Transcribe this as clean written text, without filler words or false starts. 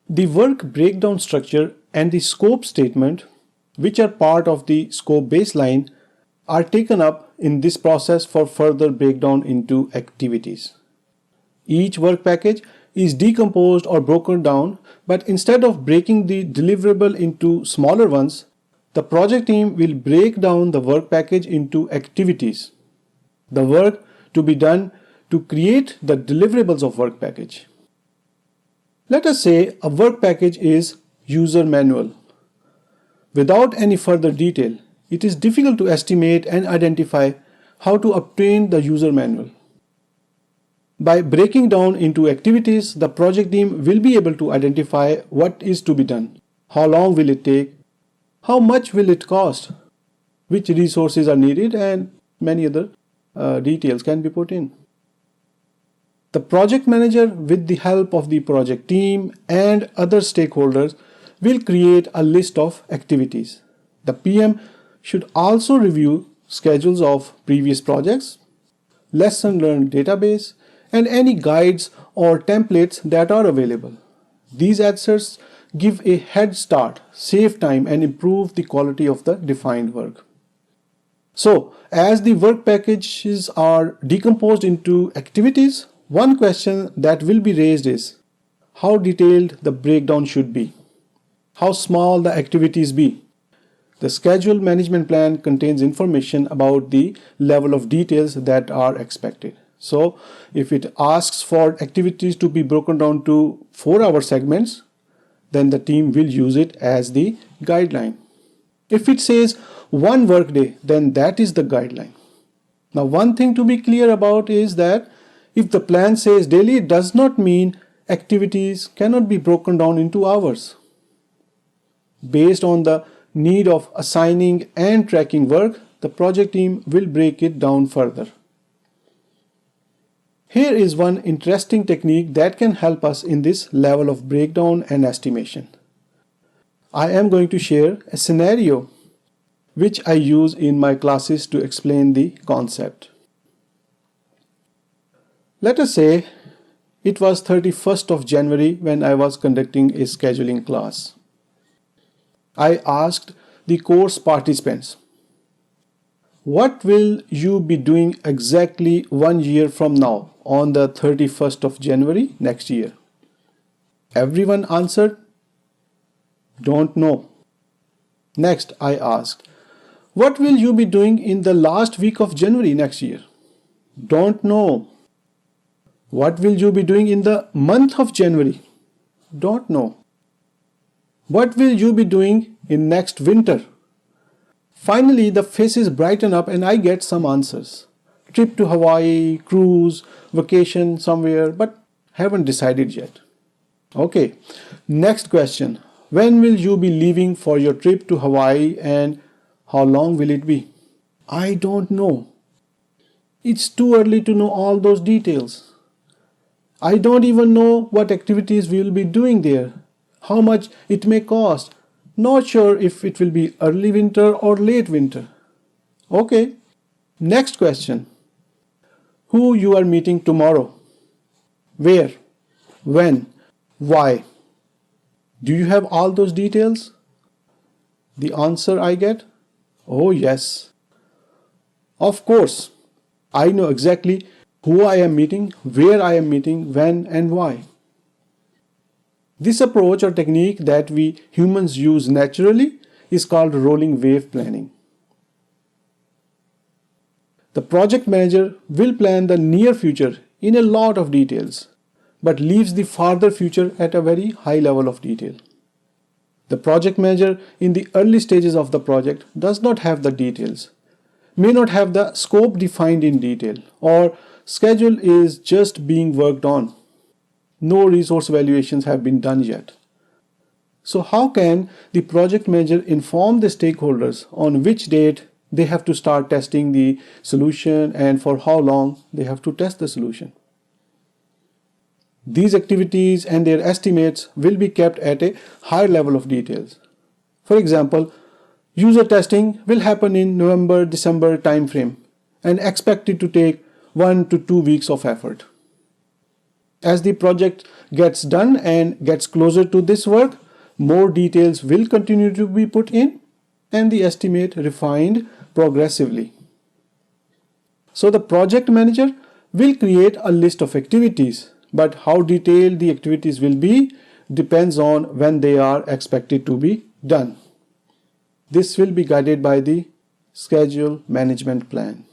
The work breakdown structure and the scope statement, which are part of the scope baseline, are taken up in this process for further breakdown into activities. Each work package is decomposed or broken down, but instead of breaking the deliverable into smaller ones, the project team will break down the work package into activities. The work to be done to create the deliverables of work package. Let us say a work package is user manual. Without any further detail, it is difficult to estimate and identify how to obtain the user manual. By breaking down into activities, the project team will be able to identify what is to be done, how long will it take, how much will it cost, which resources are needed, and many other details can be put in. The project manager, with the help of the project team and other stakeholders, will create a list of activities. The PM should also review schedules of previous projects, lesson learned database, and any guides or templates that are available. These assets give a head start, save time, and improve the quality of the defined work. So, as the work packages are decomposed into activities, one question that will be raised is how detailed the breakdown should be, how small the activities be. The schedule management plan contains information about the level of details that are expected. So, if it asks for activities to be broken down to 4-hour segments, then the team will use it as the guideline. If it says one workday, then that is the guideline. Now, one thing to be clear about is that if the plan says daily, it does not mean activities cannot be broken down into hours. Based on the need of assigning and tracking work, the project team will break it down further. Here is one interesting technique that can help us in this level of breakdown and estimation. I am going to share a scenario which I use in my classes to explain the concept. Let us say it was 31st of January when I was conducting a scheduling class. I asked the course participants, what will you be doing exactly 1 year from now on the 31st of January next year? Everyone answered, don't know. Next, I asked, what will you be doing in the last week of January next year? Don't know. What will you be doing in the month of January? Don't know. What will you be doing in next winter? Finally, the faces brighten up and I get some answers. Trip to Hawaii, cruise, vacation somewhere, but haven't decided yet. Okay, next question. When will you be leaving for your trip to Hawaii and how long will it be? I don't know. It's too early to know all those details. I don't even know what activities we will be doing there, how much it may cost. Not sure if it will be early winter or late winter. Okay, next question. Who you are meeting tomorrow? Where? When? Why? Do you have all those details? The answer I get? Oh yes. Of course, I know exactly who I am meeting, where I am meeting, when and why. This approach or technique that we humans use naturally is called rolling wave planning. The project manager will plan the near future in a lot of details, but leaves the farther future at a very high level of detail. The project manager in the early stages of the project does not have the details, may not have the scope defined in detail, or schedule is just being worked on. No resource evaluations have been done yet. So how can the project manager inform the stakeholders on which date they have to start testing the solution and for how long they have to test the solution? These activities and their estimates will be kept at a higher level of details. For example, user testing will happen in November-December timeframe and expected to take 1 to 2 weeks of effort. As the project gets done and gets closer to this work, more details will continue to be put in and the estimate refined progressively. So the project manager will create a list of activities, but how detailed the activities will be depends on when they are expected to be done. This will be guided by the schedule management plan.